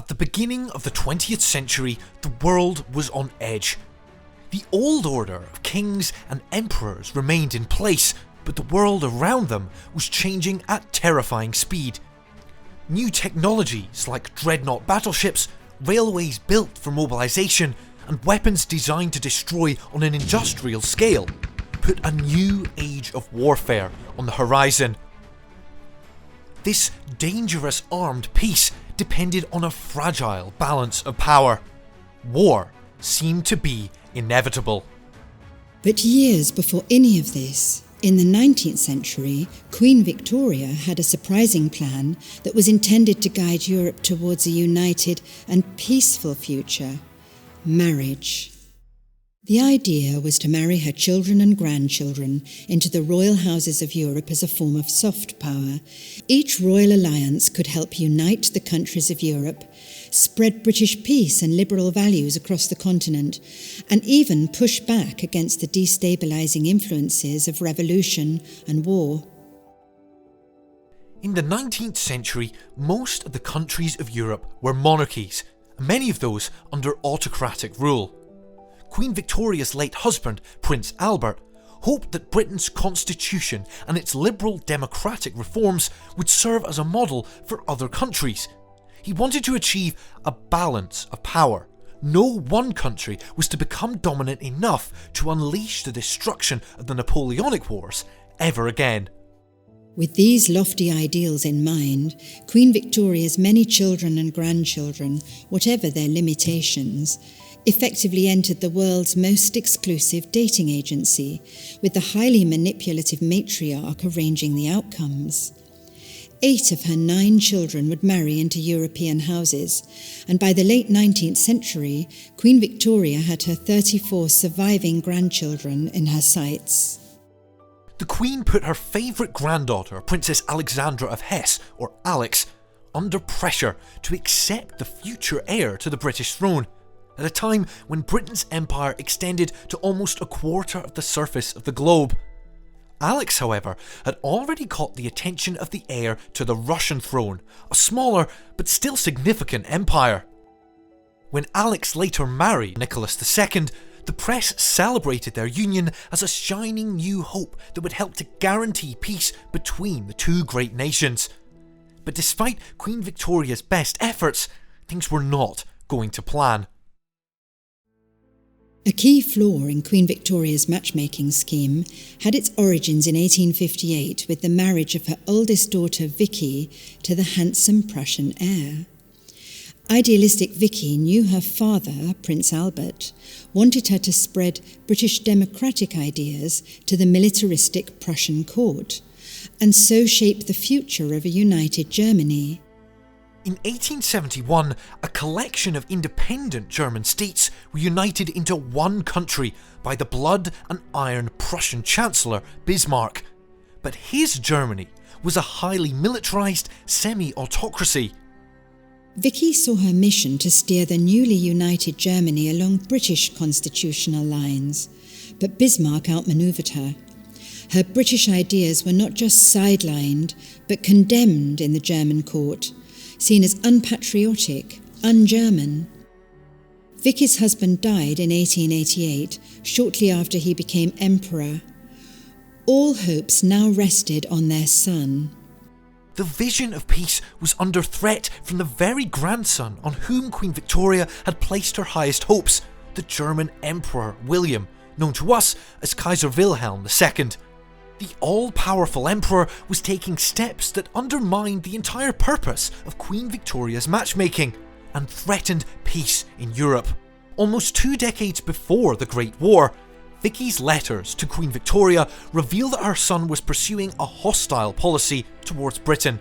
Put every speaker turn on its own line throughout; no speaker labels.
At the beginning of the 20th century, the world was on edge. The old order of kings and emperors remained in place, but the world around them was changing at terrifying speed. New technologies like dreadnought battleships, railways built for mobilization, and weapons designed to destroy on an industrial scale put a new age of warfare on the horizon. This dangerous armed peace depended on a fragile balance of power. War seemed to be inevitable.
But years before any of this, in the 19th century, Queen Victoria had a surprising plan that was intended to guide Europe towards a united and peaceful future: marriage. The idea was to marry her children and grandchildren into the royal houses of Europe as a form of soft power. Each royal alliance could help unite the countries of Europe, spread British peace and liberal values across the continent, and even push back against the destabilising influences of revolution and war.
In the 19th century, most of the countries of Europe were monarchies, many of those under autocratic rule. Queen Victoria's late husband, Prince Albert, hoped that Britain's constitution and its liberal democratic reforms would serve as a model for other countries. He wanted to achieve a balance of power. No one country was to become dominant enough to unleash the destruction of the Napoleonic Wars ever again.
With these lofty ideals in mind, Queen Victoria's many children and grandchildren, whatever their limitations, effectively entered the world's most exclusive dating agency, with the highly manipulative matriarch arranging the outcomes. 8 of her 9 children would marry into European houses, and by the late 19th century, Queen Victoria had her 34 surviving grandchildren in her sights.
The Queen put her favourite granddaughter, Princess Alexandra of Hesse, or Alex, under pressure to accept the future heir to the British throne, at a time when Britain's empire extended to almost a quarter of the surface of the globe. Alex, however, had already caught the attention of the heir to the Russian throne, a smaller but still significant empire. When Alex later married Nicholas II, the press celebrated their union as a shining new hope that would help to guarantee peace between the two great nations. But despite Queen Victoria's best efforts, things were not going to plan.
A key flaw in Queen Victoria's matchmaking scheme had its origins in 1858 with the marriage of her oldest daughter Vicky to the handsome Prussian heir. Idealistic Vicky knew her father, Prince Albert, wanted her to spread British democratic ideas to the militaristic Prussian court, and so shape the future of a united Germany.
In 1871, a collection of independent German states were united into one country by the blood and iron Prussian Chancellor Bismarck. But his Germany was a highly militarised semi-autocracy.
Vicky saw her mission to steer the newly united Germany along British constitutional lines, but Bismarck outmanoeuvred her. Her British ideas were not just sidelined, but condemned in the German court, seen as unpatriotic, un-German. Vicky's husband died in 1888, shortly after he became emperor. All hopes now rested on their son.
The vision of peace was under threat from the very grandson on whom Queen Victoria had placed her highest hopes, the German Emperor William, known to us as Kaiser Wilhelm II. The all-powerful emperor was taking steps that undermined the entire purpose of Queen Victoria's matchmaking and threatened peace in Europe. Almost 2 decades before the Great War, Vicky's letters to Queen Victoria reveal that her son was pursuing a hostile policy towards Britain.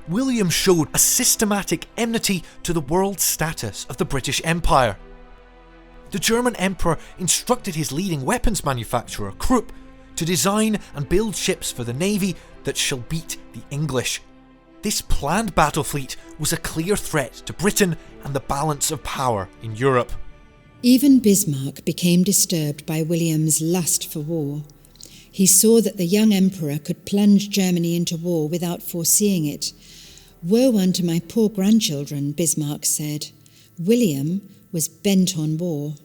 William showed a systematic enmity to the world status of the British Empire. The German emperor instructed his leading weapons manufacturer, Krupp, to design and build ships for the navy that shall beat the English. This planned battle fleet was a clear threat to Britain and the balance of power in Europe.
Even Bismarck became disturbed by William's lust for war. He saw that the young emperor could plunge Germany into war without foreseeing it. Woe unto my poor grandchildren, Bismarck said. William was bent on war.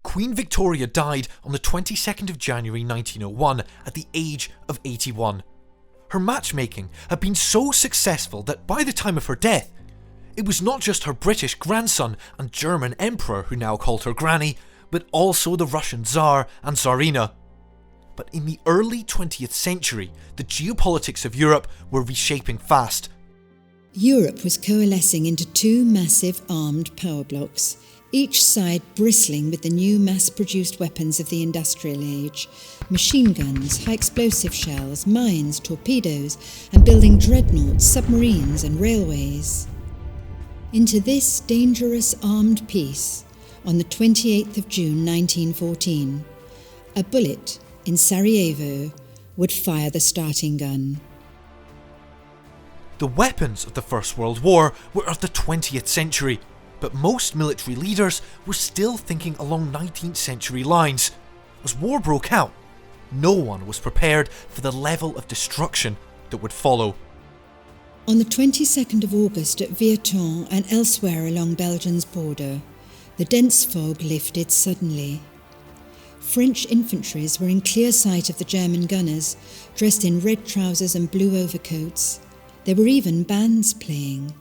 Queen Victoria died on the 22nd of January 1901 at the age of 81. Her matchmaking had been so successful that by the time of her death, it was not just her British grandson and German emperor who now called her granny, but also the Russian Tsar and Tsarina. But in the early 20th century, the geopolitics of Europe were reshaping fast.
Europe was coalescing into two massive armed power blocks, each side bristling with the new mass-produced weapons of the industrial age, machine guns, high-explosive shells, mines, torpedoes, and building dreadnoughts, submarines and railways. Into this dangerous armed peace, on the 28th of June 1914, a bullet in Sarajevo would fire the starting gun.
The weapons of the First World War were of the 20th century, but most military leaders were still thinking along 19th century lines. As war broke out, no one was prepared for the level of destruction that would follow.
On the 22nd of August at Virton and elsewhere along Belgium's border, the dense fog lifted suddenly. French infantries were in clear sight of the German gunners, dressed in red trousers and blue overcoats. There were even bands playing.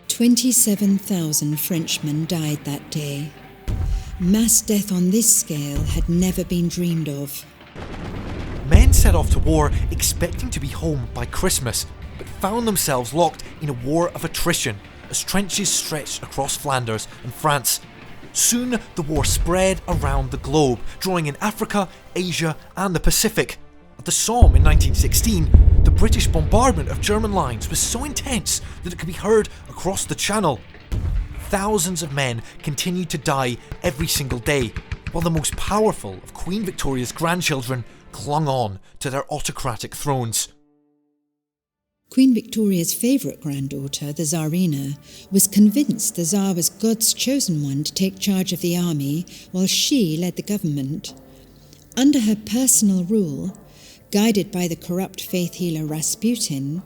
27,000 Frenchmen died that day. Mass death on this scale had never been dreamed of.
Men set off to war expecting to be home by Christmas, but found themselves locked in a war of attrition as trenches stretched across Flanders and France. Soon the war spread around the globe, drawing in Africa, Asia and the Pacific. At the Somme in 1916, the British bombardment of German lines was so intense that it could be heard across the Channel. Thousands of men continued to die every single day, while the most powerful of Queen Victoria's grandchildren clung on to their autocratic thrones.
Queen Victoria's favourite granddaughter, the Tsarina, was convinced the Tsar was God's chosen one to take charge of the army while she led the government. Under her personal rule, guided by the corrupt faith healer Rasputin,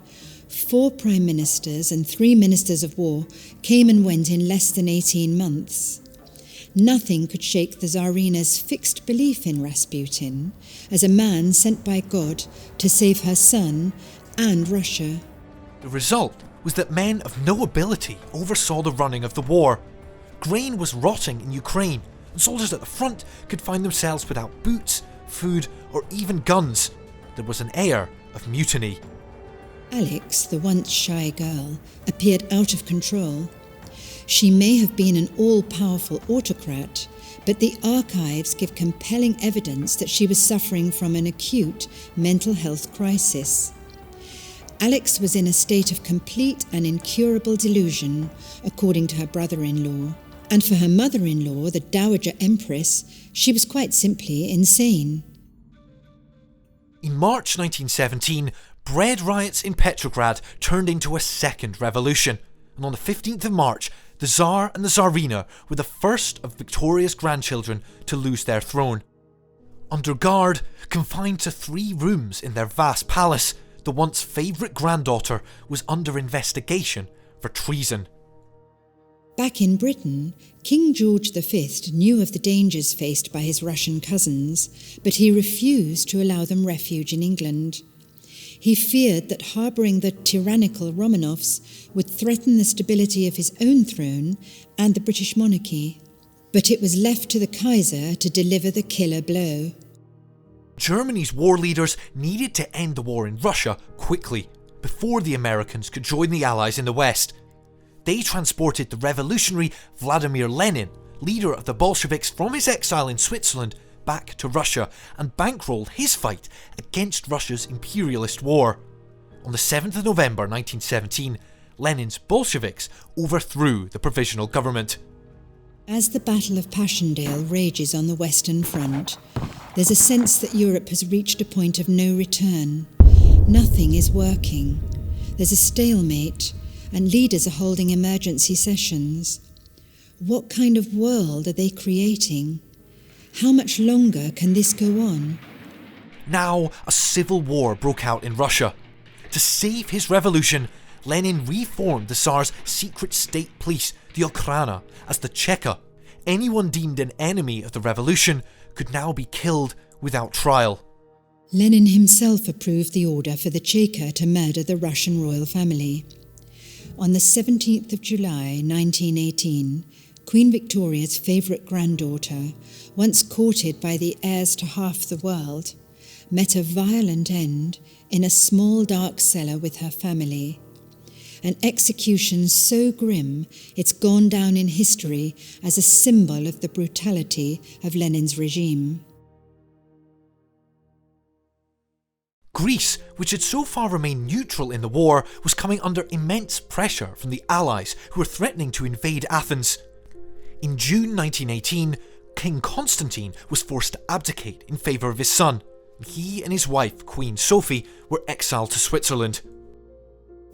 4 prime ministers and 3 ministers of war came and went in less than 18 months. Nothing could shake the Tsarina's fixed belief in Rasputin as a man sent by God to save her son and Russia.
The result was that men of no ability oversaw the running of the war. Grain was rotting in Ukraine, and soldiers at the front could find themselves without boots, food, or even guns. There was an air of mutiny.
Alex, the once shy girl, appeared out of control. She may have been an all-powerful autocrat, but the archives give compelling evidence that she was suffering from an acute mental health crisis. Alex was in a state of complete and incurable delusion, according to her brother-in-law. And for her mother-in-law, the Dowager Empress, she was quite simply insane.
In March 1917, bread riots in Petrograd turned into a second revolution, and on the 15th of March, the Tsar and the Tsarina were the first of Victoria's grandchildren to lose their throne. Under guard, confined to 3 rooms in their vast palace, the once favourite granddaughter was under investigation for treason.
Back in Britain, King George V knew of the dangers faced by his Russian cousins, but he refused to allow them refuge in England. He feared that harbouring the tyrannical Romanovs would threaten the stability of his own throne and the British monarchy. But it was left to the Kaiser to deliver the killer blow.
Germany's war leaders needed to end the war in Russia quickly, before the Americans could join the Allies in the West. They transported the revolutionary Vladimir Lenin, leader of the Bolsheviks, from his exile in Switzerland back to Russia and bankrolled his fight against Russia's imperialist war. On the 7th of November 1917, Lenin's Bolsheviks overthrew the provisional government.
As the Battle of Passchendaele rages on the Western Front, there's a sense that Europe has reached a point of no return. Nothing is working. There's a stalemate, and leaders are holding emergency sessions. What kind of world are they creating? How much longer can this go on?
Now, a civil war broke out in Russia. To save his revolution, Lenin reformed the Tsar's secret state police, the Okhrana, as the Cheka. Anyone deemed an enemy of the revolution could now be killed without trial.
Lenin himself approved the order for the Cheka to murder the Russian royal family. On the 17th of July 1918, Queen Victoria's favourite granddaughter, once courted by the heirs to half the world, met a violent end in a small dark cellar with her family. An execution so grim it's gone down in history as a symbol of the brutality of Lenin's regime.
Greece, which had so far remained neutral in the war, was coming under immense pressure from the Allies who were threatening to invade Athens. In June 1918, King Constantine was forced to abdicate in favour of his son. He and his wife, Queen Sophie, were exiled to Switzerland.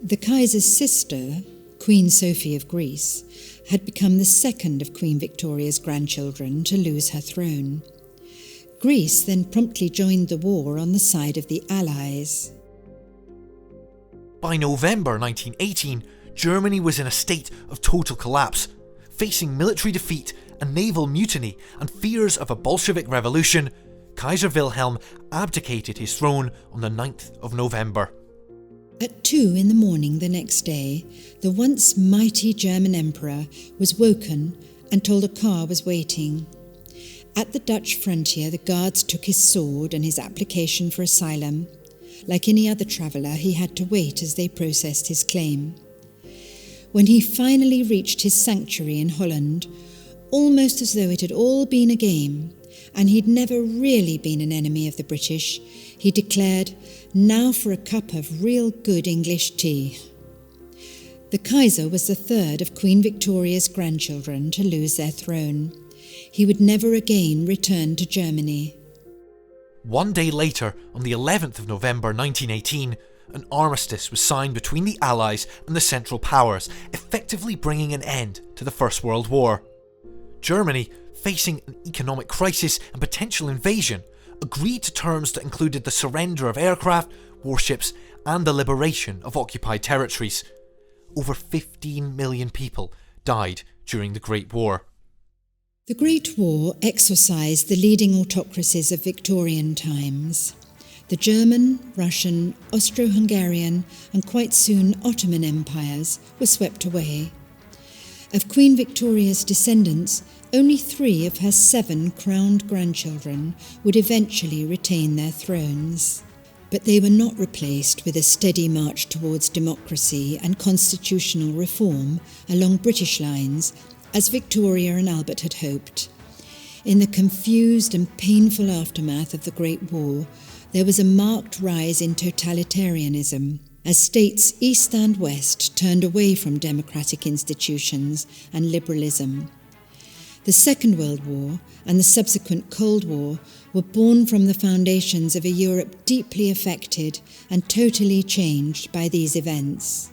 The Kaiser's sister, Queen Sophie of Greece, had become the second of Queen Victoria's grandchildren to lose her throne. Greece then promptly joined the war on the side of the Allies.
By November 1918, Germany was in a state of total collapse, facing military defeat, a naval mutiny, and fears of a Bolshevik revolution. Kaiser Wilhelm abdicated his throne on the 9th of November.
At 2 in the morning the next day, the once mighty German emperor was woken and told a car was waiting. At the Dutch frontier, the guards took his sword and his application for asylum. Like any other traveller, he had to wait as they processed his claim. When he finally reached his sanctuary in Holland, almost as though it had all been a game, and he'd never really been an enemy of the British, he declared, "Now for a cup of real good English tea." The Kaiser was the third of Queen Victoria's grandchildren to lose their throne. He would never again return to Germany.
One day later, on the 11th of November 1918, an armistice was signed between the Allies and the Central Powers, effectively bringing an end to the First World War. Germany, facing an economic crisis and potential invasion, agreed to terms that included the surrender of aircraft, warships, and the liberation of occupied territories. Over 15 million people died during the Great War.
The Great War exorcised the leading autocracies of Victorian times. The German, Russian, Austro-Hungarian, and quite soon Ottoman empires were swept away. Of Queen Victoria's descendants, only 3 of her 7 crowned grandchildren would eventually retain their thrones. But they were not replaced with a steady march towards democracy and constitutional reform along British lines, as Victoria and Albert had hoped. In the confused and painful aftermath of the Great War, there was a marked rise in totalitarianism, as states east and west turned away from democratic institutions and liberalism. The Second World War and the subsequent Cold War were born from the foundations of a Europe deeply affected and totally changed by these events.